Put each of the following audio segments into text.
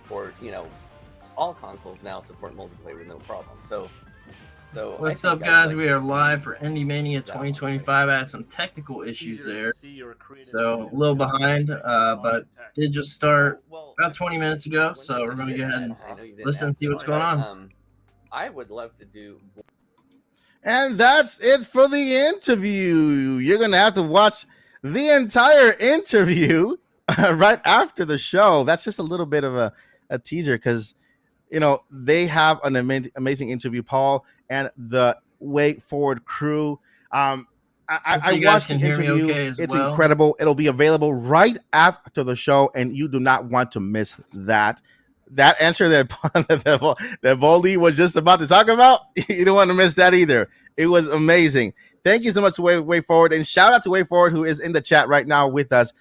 support, all consoles now support multiplayer with no problem. So What's up, guys? We are live for Indie Mania 2025. I had some technical issues there, so a little behind, but did just start about 20 minutes ago. So we're going to go ahead and listen and see what's going on. I would love to do. And that's it for the interview. You're going to have to watch the entire interview right after the show. That's just a little bit of a teaser because, they have an amazing interview, Paul and the Way Forward crew. I watched the interview. It's incredible. It'll be available right after the show, and you do not want to miss that. That answer that Voldy was just about to talk about, you don't want to miss that either. It was amazing. Thank you so much to Way Forward, and shout out to Way Forward, who is in the chat right now with us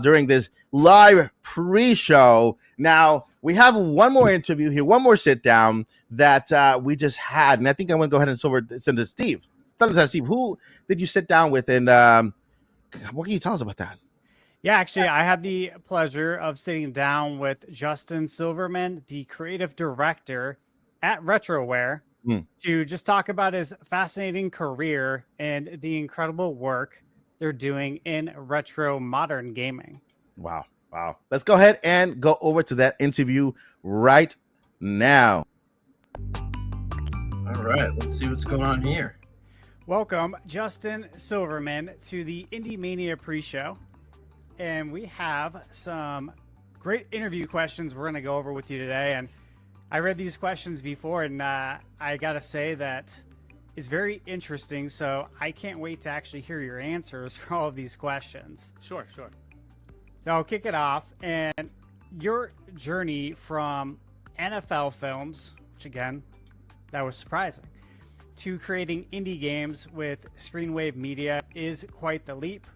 during this live pre-show. Now, we have one more interview here, one more sit down that we just had, and I think I'm going to go ahead and send to Steve. Steve, who did you sit down with, and what can you tell us about that? Yeah, actually, I had the pleasure of sitting down with Justin Silverman, the creative director at RetroWare, to just talk about his fascinating career and the incredible work they're doing in retro modern gaming. Wow. Let's go ahead and go over to that interview right now. All right, let's see what's going on here. Welcome, Justin Silverman, to the Indie Mania pre-show. And we have some great interview questions we're going to go over with you today. And I read these questions before, and I got to say that it's very interesting. So I can't wait to actually hear your answers for all of these questions. Sure. So I'll kick it off. And your journey from NFL films, which again, that was surprising, to creating indie games with Screenwave Media is quite the leap.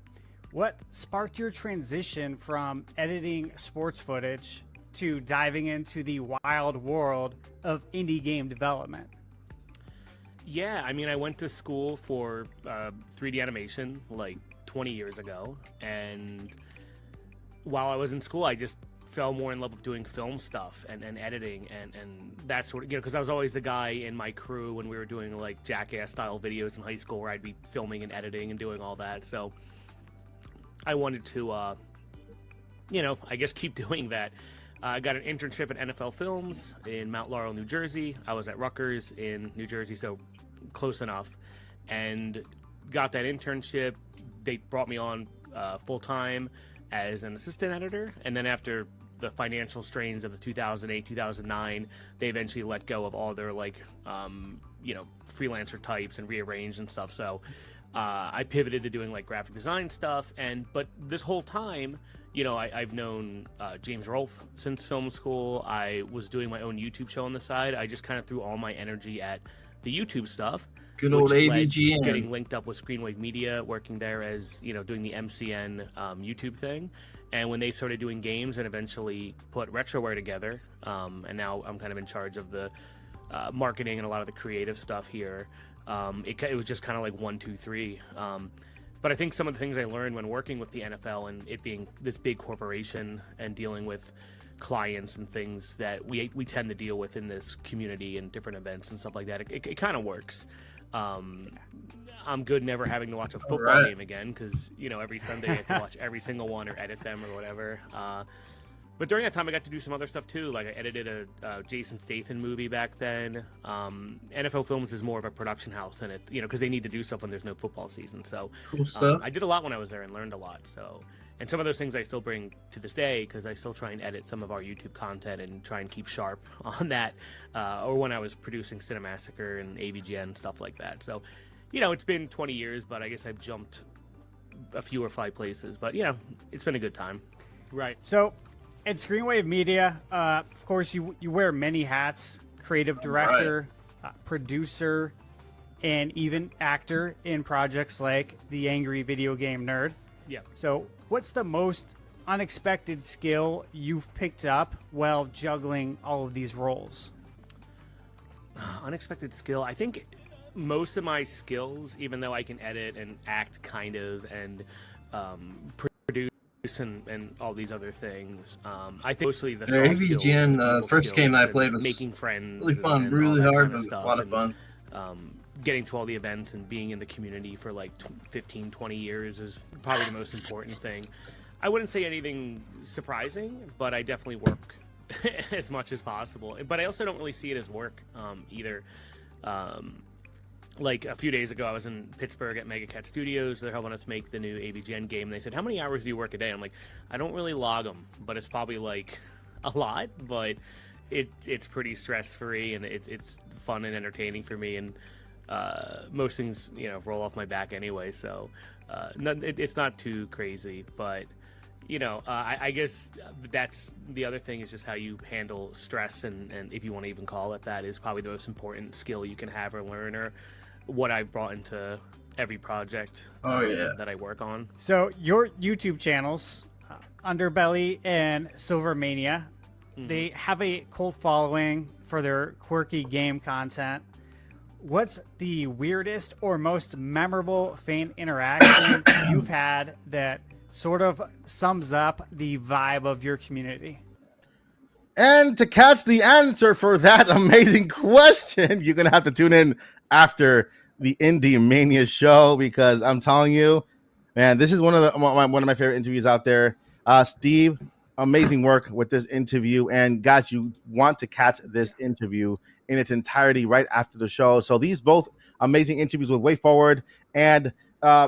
What sparked your transition from editing sports footage to diving into the wild world of indie game development? Yeah, I mean, I went to school for 3D animation like 20 years ago, and while I was in school, I just fell more in love with doing film stuff and editing and that sort of, because I was always the guy in my crew when we were doing like Jackass style videos in high school where I'd be filming and editing and doing all that. So I wanted to, I guess keep doing that. I got an internship at NFL Films in Mount Laurel, New Jersey. I was at Rutgers in New Jersey, so close enough, and got that internship. They brought me on full-time as an assistant editor, and then after the financial strains of the 2008, 2009, they eventually let go of all their freelancer types and rearranged and stuff. So I pivoted to doing like graphic design stuff, but this whole time, I've known James Rolfe since film school. I was doing my own YouTube show on the side. I just kind of threw all my energy at the YouTube stuff. Good old AVGN. Getting linked up with Screenwave Media, working there as, doing the MCN YouTube thing. And when they started doing games and eventually put RetroWare together, and now I'm kind of in charge of the marketing and a lot of the creative stuff here, it was just kind of like 1, 2, 3. But I think some of the things I learned when working with the NFL and it being this big corporation and dealing with clients and things that we tend to deal with in this community and different events and stuff like that, it kind of works. I'm good never having to watch a football game again because, every Sunday I have to watch every single one or edit them or whatever. But during that time, I got to do some other stuff too. Like I edited a Jason Statham movie back then. NFL Films is more of a production house in it, because they need to do stuff when there's no football season. So cool stuff. I did a lot when I was there and learned a lot. So, and some of those things I still bring to this day because I still try and edit some of our YouTube content and try and keep sharp on that. Or when I was producing Cinemassacre and AVGN and stuff like that. So, it's been 20 years, but I guess I've jumped a few or 5 places. But, it's been a good time. Right. So at Screenwave Media, of course, you wear many hats: creative director, producer, and even actor in projects like The Angry Video Game Nerd. Yeah. So what's the most unexpected skill you've picked up while juggling all of these roles? Unexpected skill. I think most of my skills, even though I can edit and act kind of and produce and all these other things. I think mostly the Yeah, soft skills and the AVGN, people first game skills I played and was making friends, really fun, and all really that hard, kind of but stuff, a lot of and, fun. getting to all the events and being in the community for like 15, 20 years is probably the most important thing. I wouldn't say anything surprising, but I definitely work as much as possible. But I also don't really see it as work either. Like a few days ago, I was in Pittsburgh at Mega Cat Studios. They're helping us make the new AVGN game. And they said, "How many hours do you work a day?" I'm like, "I don't really log them, but it's probably like a lot. But it's pretty stress free and it's fun and entertaining for me. And most things, roll off my back anyway. So it's not too crazy. But I guess that's the other thing is just how you handle stress, and if you want to even call it that, is probably the most important skill you can have or learn, or what I've brought into every project that I work on. So your YouTube channels, Underbelly and IndieMania, they have a cult following for their quirky game content. What's the weirdest or most memorable fan interaction you've had that sort of sums up the vibe of your community? And to catch the answer for that amazing question, you're going to have to tune in after the Indie Mania show, because I'm telling you, man, this is one of my favorite interviews out there. Steve, amazing work with this interview. And guys, you want to catch this interview in its entirety right after the show. So these both amazing interviews with Way Forward and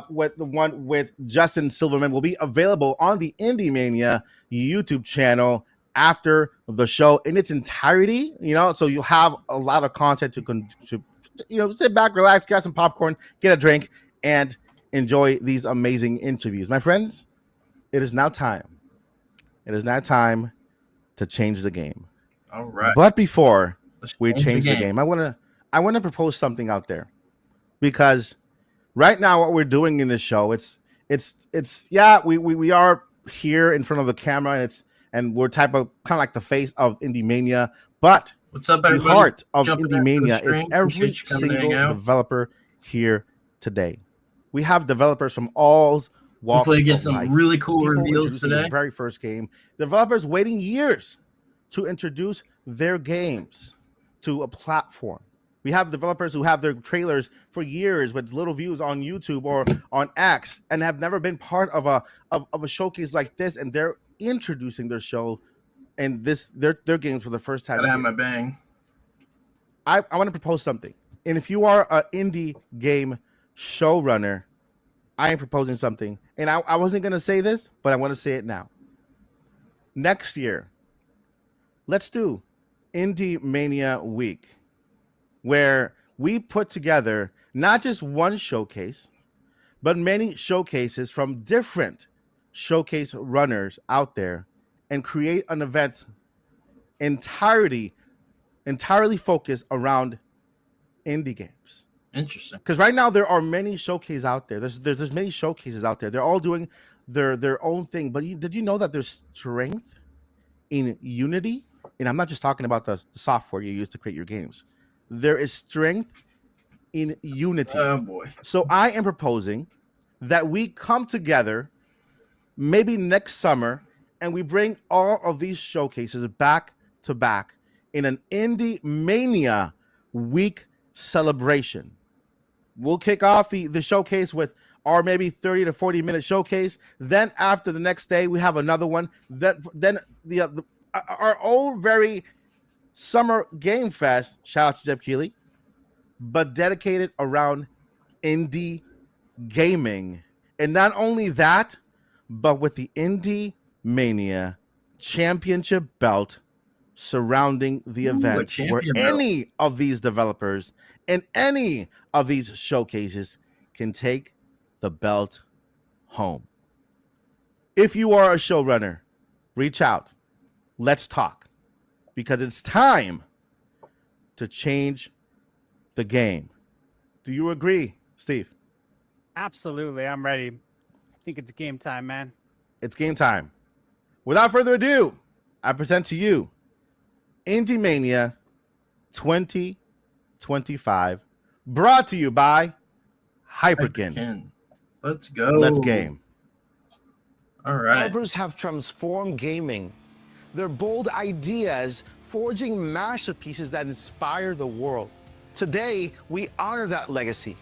with the one with Justin Silverman will be available on the Indie Mania YouTube channel after the show in its entirety. So you'll have a lot of content to sit back, relax, grab some popcorn, get a drink, and enjoy these amazing interviews. My friends, it is now time. It is now time to change the game. All right. But before we change the game, I want to propose something out there, because right now what we're doing in this show, we are here in front of the camera, and we're kind of like the face of Indie Mania, but what's up, the heart of Indie Mania is every single developer here today. We have developers from all walks Hopefully get of some life. really cool People reveals today. The very first game. Developers waiting years to introduce their games to a platform. We have developers who have their trailers for years with little views on YouTube or on X and have never been part of a showcase like this, and they're introducing their show and their games for the first time. Gotta have my bang. I want to propose something. And if you are an indie game showrunner, I am proposing something. And I wasn't going to say this, but I want to say it now. Next year, let's do Indie Mania Week, where we put together not just one showcase, but many showcases from different showcase runners out there, and create an event entirely focused around indie games. Interesting. Because right now there are many showcases out there. There's many showcases out there. They're all doing their own thing. But did you know that there's strength in unity? And I'm not just talking about the software you use to create your games. There is strength in unity. Oh boy. So I am proposing that we come together maybe next summer, and we bring all of these showcases back to back in an Indie Mania Week celebration. We'll kick off the showcase with our maybe 30 to 40 minute showcase. Then after the next day, we have another one. Then our own very summer game fest, shout out to Jeff Keighley, but dedicated around indie gaming. And not only that, but with the Indie Mania championship belt surrounding the event, where any of these developers and any of these showcases can take the belt home. If you are a showrunner, reach out. Let's talk, because it's time to change the game. Do you agree, Steve? Absolutely. I'm ready. I think it's game time, man. It's game time. Without further ado, I present to you Indie Mania 2025, brought to you by Hyperkin. Let's go. Let's game. All right. Developers have transformed gaming. Their bold ideas forging masterpieces that inspire the world. Today, we honor that legacy,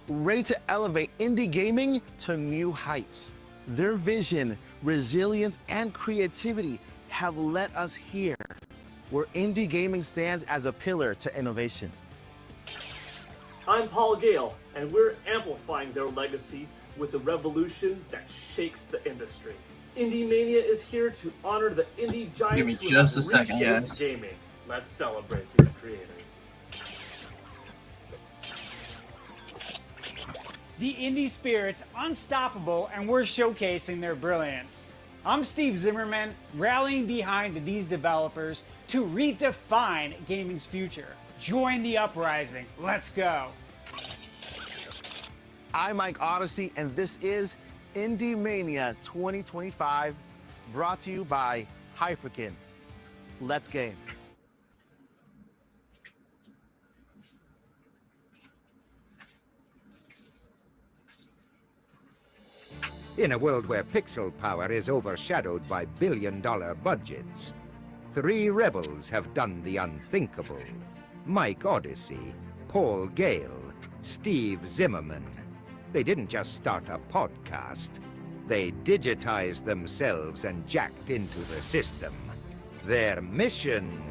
ready to elevate indie gaming to new heights. Their vision, resilience, and creativity have led us here, where indie gaming stands as a pillar to innovation. I'm Paul Gale, and we're amplifying their legacy with a revolution that shakes the industry. Indie Mania is here to honor the indie giants Give me who just have a second, reshaped guys. gaming. Let's celebrate these creators. The indie spirit's unstoppable, and we're showcasing their brilliance. I'm Steve Zimmerman, rallying behind these developers to redefine gaming's future. Join the uprising. Let's go. I'm Mike Odyssey, and this is Indie Mania 2025, brought to you by Hyperkin. Let's game. In a world where pixel power is overshadowed by billion-dollar budgets, 3 rebels have done the unthinkable. Mike Odyssey, Paul Gale, Steve Zimmerman. They didn't just start a podcast. They digitized themselves and jacked into the system. Their mission: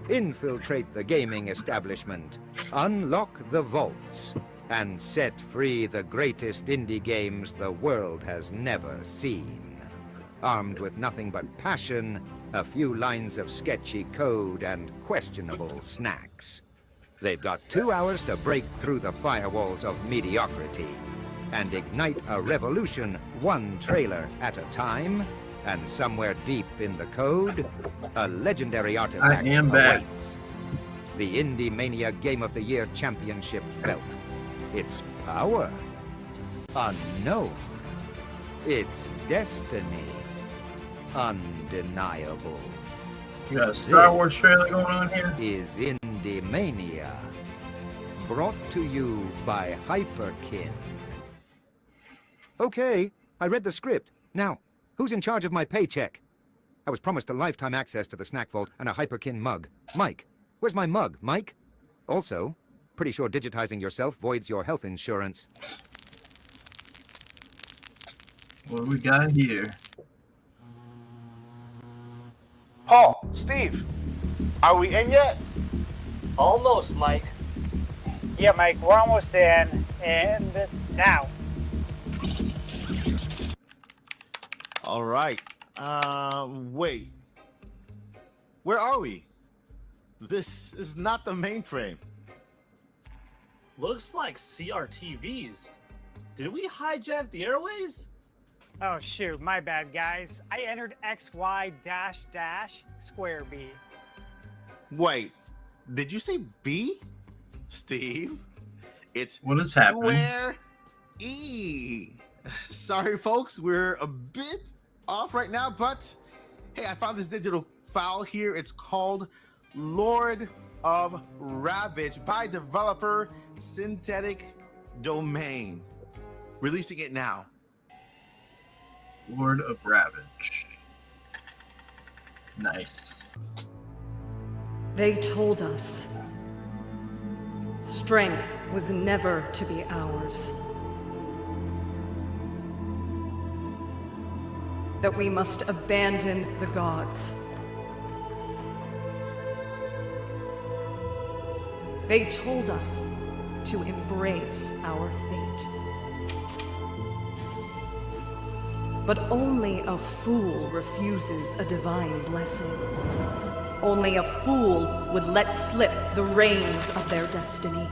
infiltrate the gaming establishment, unlock the vaults, and set free the greatest indie games the world has never seen. Armed with nothing but passion, a few lines of sketchy code, and questionable snacks. They've got 2 hours to break through the firewalls of mediocrity and ignite a revolution, one trailer at a time. And somewhere deep in the code, a legendary artifact awaits. The Indie Mania Game of the Year Championship belt. Its power, unknown. Its destiny, undeniable. You got a Star Wars trailer going on here? Is Indie Mania, brought to you by Hyperkin. Okay, I read the script. Now, who's in charge of my paycheck? I was promised a lifetime access to the snack vault and a Hyperkin mug. Mike, where's my mug, Mike? Also, pretty sure digitizing yourself voids your health insurance. What do we got here? Paul, Steve, are we in yet? Almost, Mike. Yeah, Mike, we're almost in, and now. All right. Wait. Where are we? This is not the mainframe. Looks like CRTVs. Did we hijack the airways? Oh shoot, my bad guys. I entered XY square B. Wait, did you say B? Steve? It's What is happening? Square E. Sorry folks, we're a bit off right now, but hey, I found this digital file here. It's called Lord of Ravage by developer Synthetic Domain. Releasing it now. Lord of Ravage. Nice. They told us strength was never to be ours. That we must abandon the gods. They told us to embrace our fate. But only a fool refuses a divine blessing. Only a fool would let slip the reins of their destiny.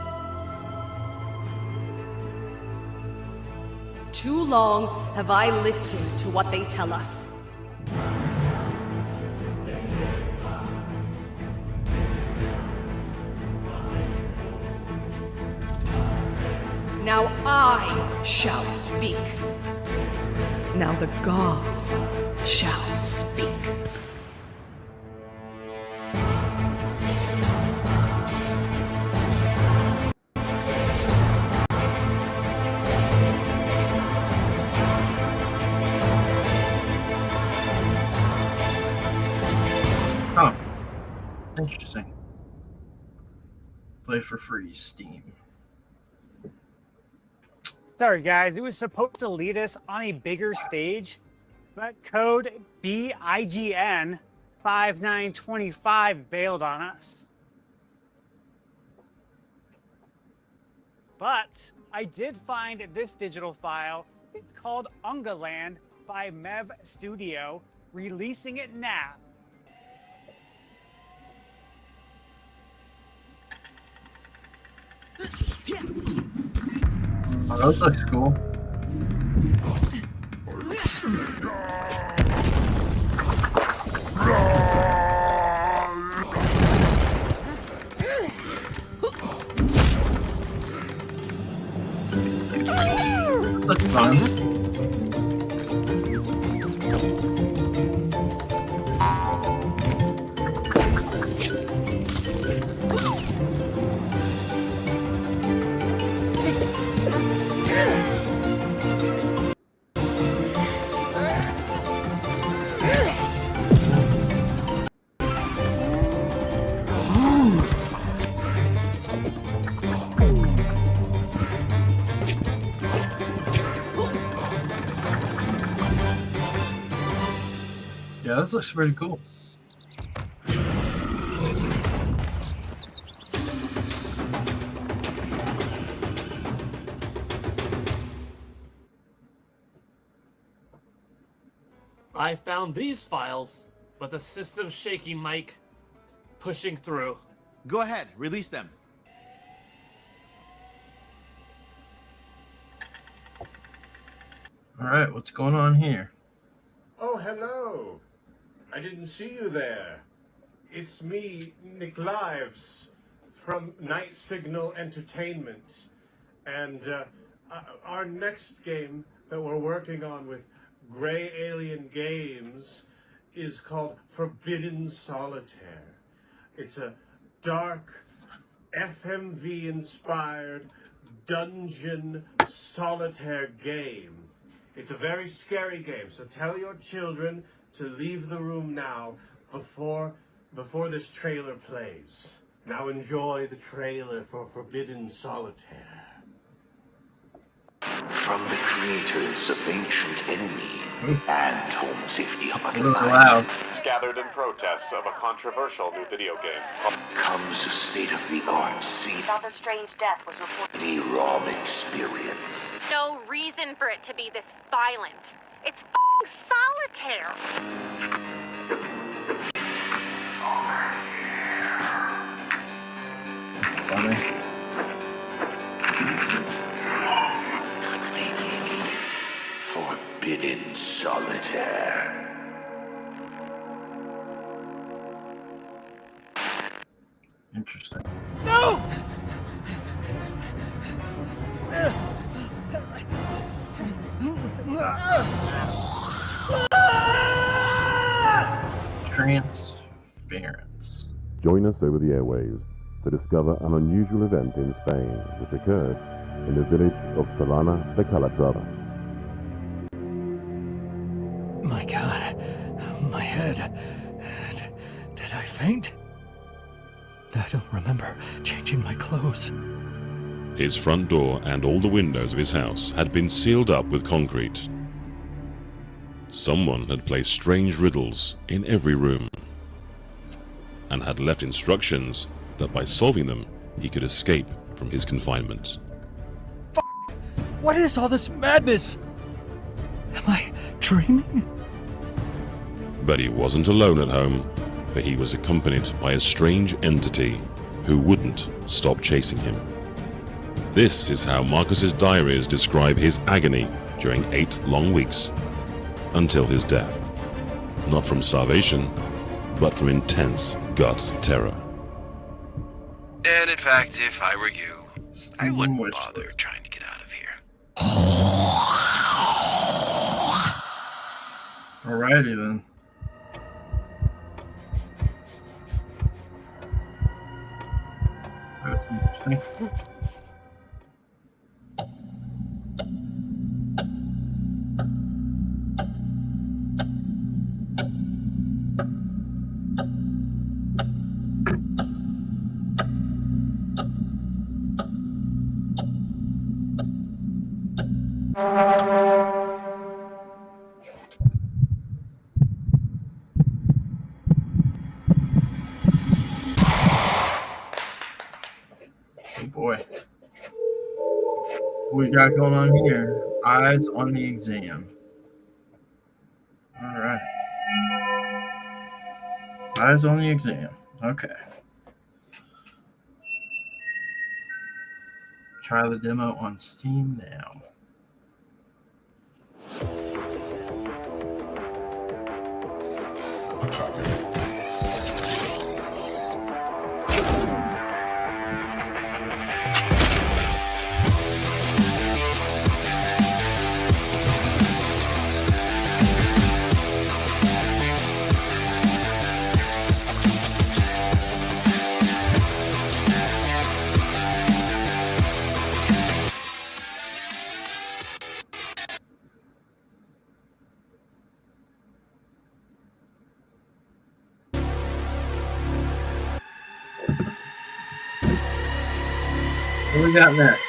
Too long have I listened to what they tell us. Now I shall speak. Now the gods shall speak. Interesting. Play for free, Steam. Sorry, guys. It was supposed to lead us on a bigger stage, but code BIGN 5925 bailed on us. But I did find this digital file. It's called Ungaland by Mev Studio, releasing it now. Oh, this looks cool. Looks fun. Yeah, this looks pretty cool. I found these files, but the system's shaky, Mike. Pushing through. Go ahead, release them. All right, what's going on here? Oh, hello. I didn't see you there. It's me, Nick Lives, from Night Signal Entertainment. And our next game that we're working on with Gray Alien Games is called Forbidden Solitaire. It's a dark, FMV-inspired dungeon solitaire game. It's a very scary game, so tell your children to leave the room now before this trailer plays. Now enjoy the trailer for Forbidden Solitaire. From the creators of Ancient Enemy and Home Safety Hotline, gathered in protest of a controversial new video game, comes a state-of-the-art Another strange death was reported. CD-ROM experience. No reason for it to be this violent. It's f***ing solitaire. Funny. Forbidden Solitaire. Interesting. No! Transference. Join us over the airwaves to discover an unusual event in Spain which occurred in the village of Solana de Calatrava. My God, my head. Did I faint? I don't remember changing my clothes. His front door and all the windows of his house had been sealed up with concrete. Someone had placed strange riddles in every room and had left instructions that by solving them, he could escape from his confinement. What is all this madness? Am I dreaming? But he wasn't alone at home, for he was accompanied by a strange entity who wouldn't stop chasing him. This is how Marcus's diaries describe his agony during 8 long weeks until his death. Not from starvation, but from intense gut terror. And in fact, if I were you, I wouldn't bother trying to get out of here. Alrighty then. That's interesting. Oh boy. What we got going on here? Eyes on the exam. All right. Eyes on the exam. Okay. Try the demo on Steam now. What we got next?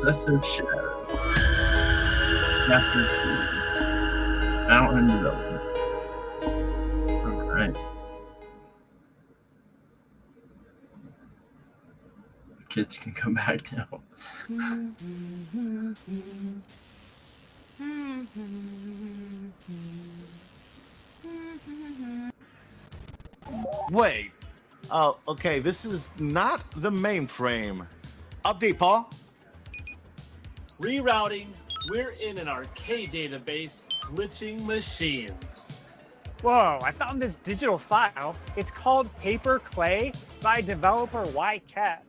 Excessive Shadow. Chapter 2. Out in development. Alright. Kids can come back now. Wait. Oh, okay. This is not the mainframe. Update, Paul. Rerouting. We're in an arcade database glitching machines. Whoa, I found this digital file. It's called Paper Clay by developer YCat.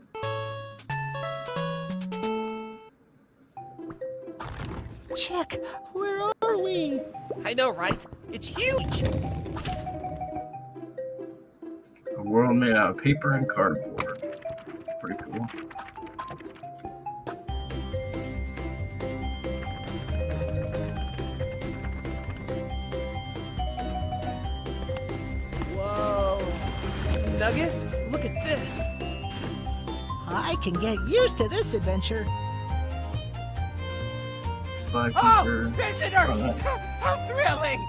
Check, where are we? I know, right? It's huge! A world made out of paper and cardboard. Pretty cool. Whoa. Nugget, look at this. I can get used to this adventure. Oh, visitors! How thrilling!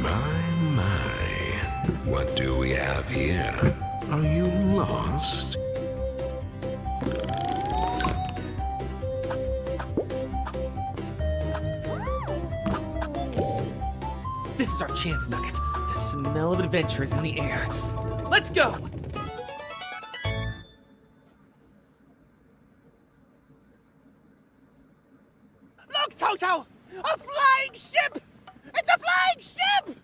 My. What do we have here? Are you lost? This is our chance, Nugget. The smell of adventure is in the air. Let's go! Look, Toto! A flying ship! It's a flying ship!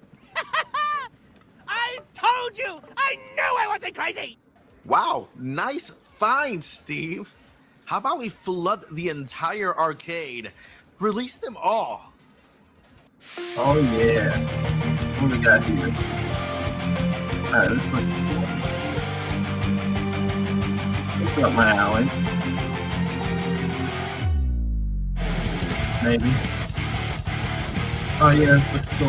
I told you! I knew I wasn't crazy! Wow, nice find, Steve. How about we flood the entire arcade? Release them all. Oh yeah. What do we got here? Alright, let's put this up my alley. Maybe. Oh yeah, let's go.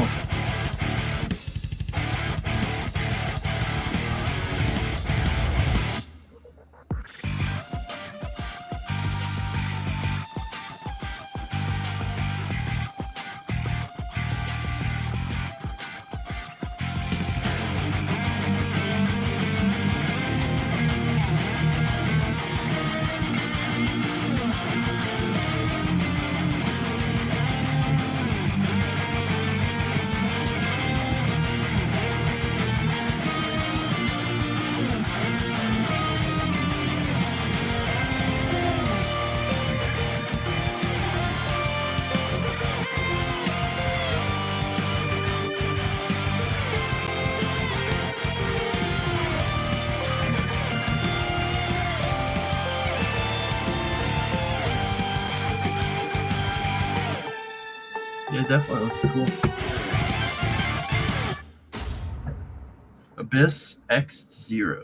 Yeah, definitely looks cool. Abyss X0.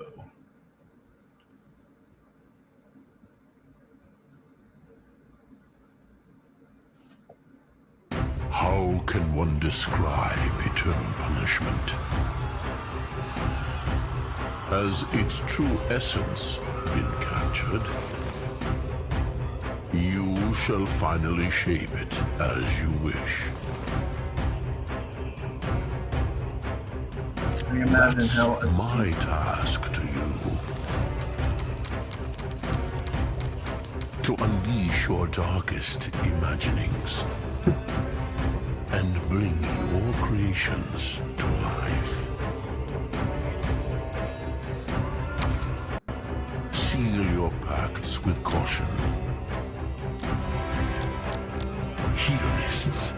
How can one describe eternal punishment? Has its true essence been captured? You shall finally shape it as you wish. I imagine That's how my task to you. To unleash your darkest imaginings and bring your creations to life. Seal your pacts with caution. Hedonists,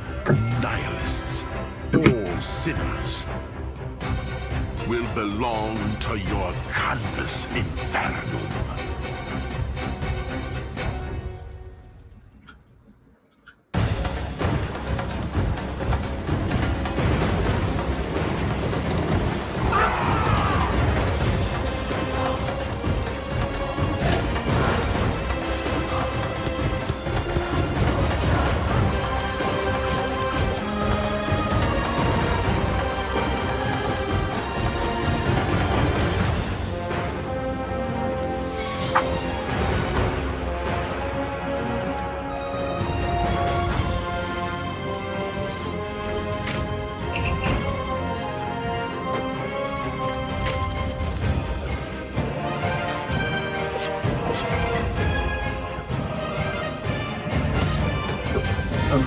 nihilists, all sinners will belong to your canvas infernum.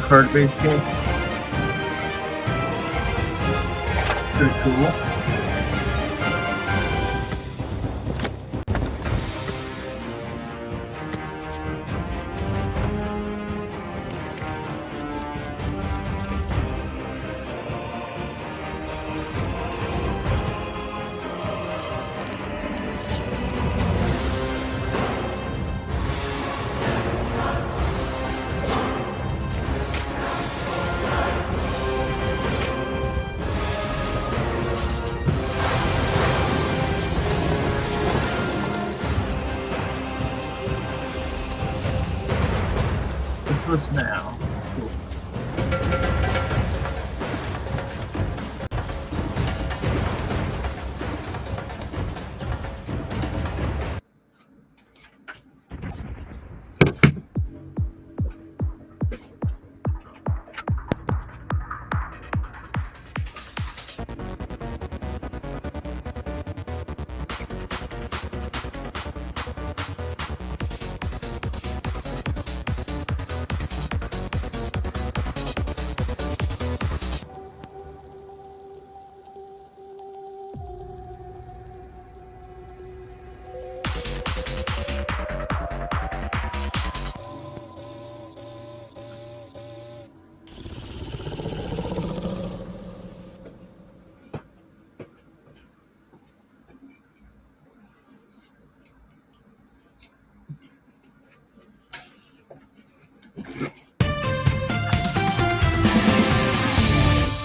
Card-based game. Pretty cool. What's now? Cool.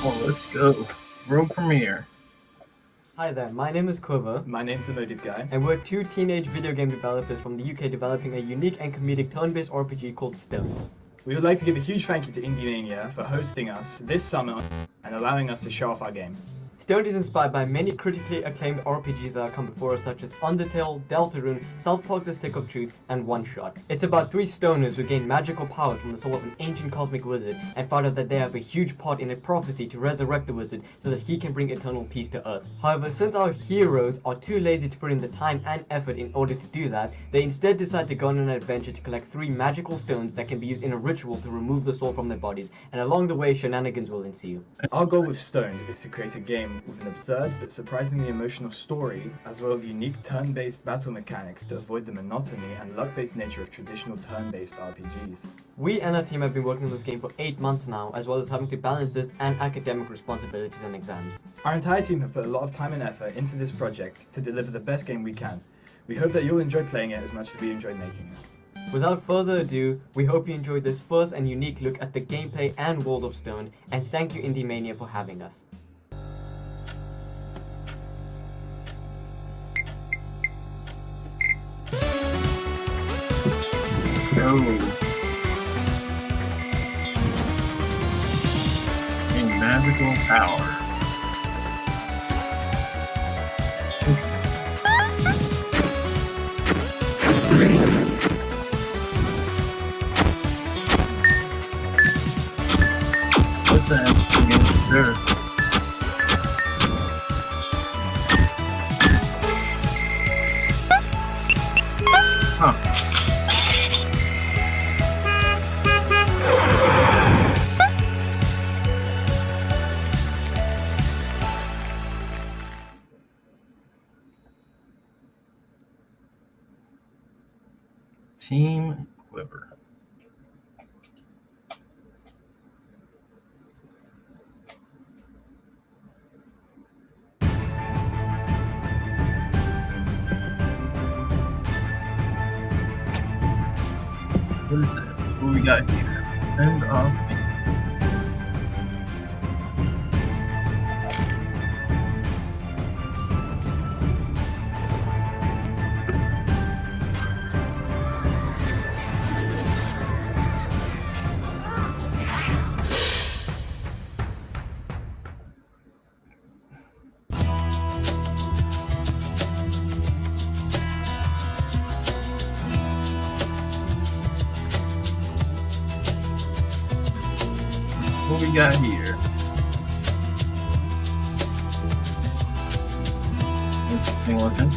Oh, let's go. World premiere. Hi there, my name is Quiver. My name's the Motive Guy. And we're two teenage video game developers from the UK developing a unique and comedic turn-based RPG called Stone. We would like to give a huge thank you to IndieMania for hosting us this summer and allowing us to show off our game. Stone is inspired by many critically acclaimed RPGs that have come before us, such as Undertale, Deltarune, South Park The Stick of Truth, and One Shot. It's about three stoners who gain magical powers from the soul of an ancient cosmic wizard and find out that they have a huge part in a prophecy to resurrect the wizard so that he can bring eternal peace to Earth. However, since our heroes are too lazy to put in the time and effort in order to do that, they instead decide to go on an adventure to collect three magical stones that can be used in a ritual to remove the soul from their bodies, and along the way shenanigans will ensue. Our goal with Stone is to create a game with an absurd but surprisingly emotional story, as well as unique turn-based battle mechanics to avoid the monotony and luck-based nature of traditional turn-based RPGs. We and our team have been working on this game for 8 months now, as well as having to balance this and academic responsibilities and exams. Our entire team have put a lot of time and effort into this project to deliver the best game we can. We hope that you'll enjoy playing it as much as we enjoyed making it. Without further ado, we hope you enjoyed this first and unique look at the gameplay and world of Stone, and thank you Indie Mania for having us. In magical power. What's that? There. Huh. Team Quiver. What is this? What we got here? End of what we got here? Interesting looking.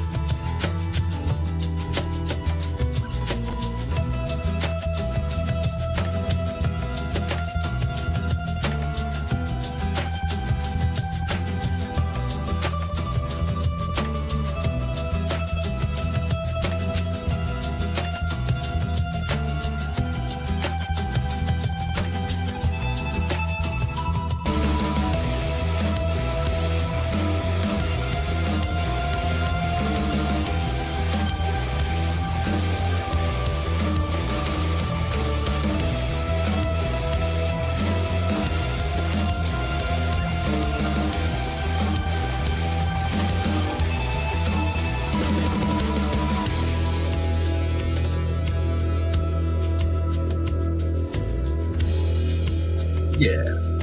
Yeah.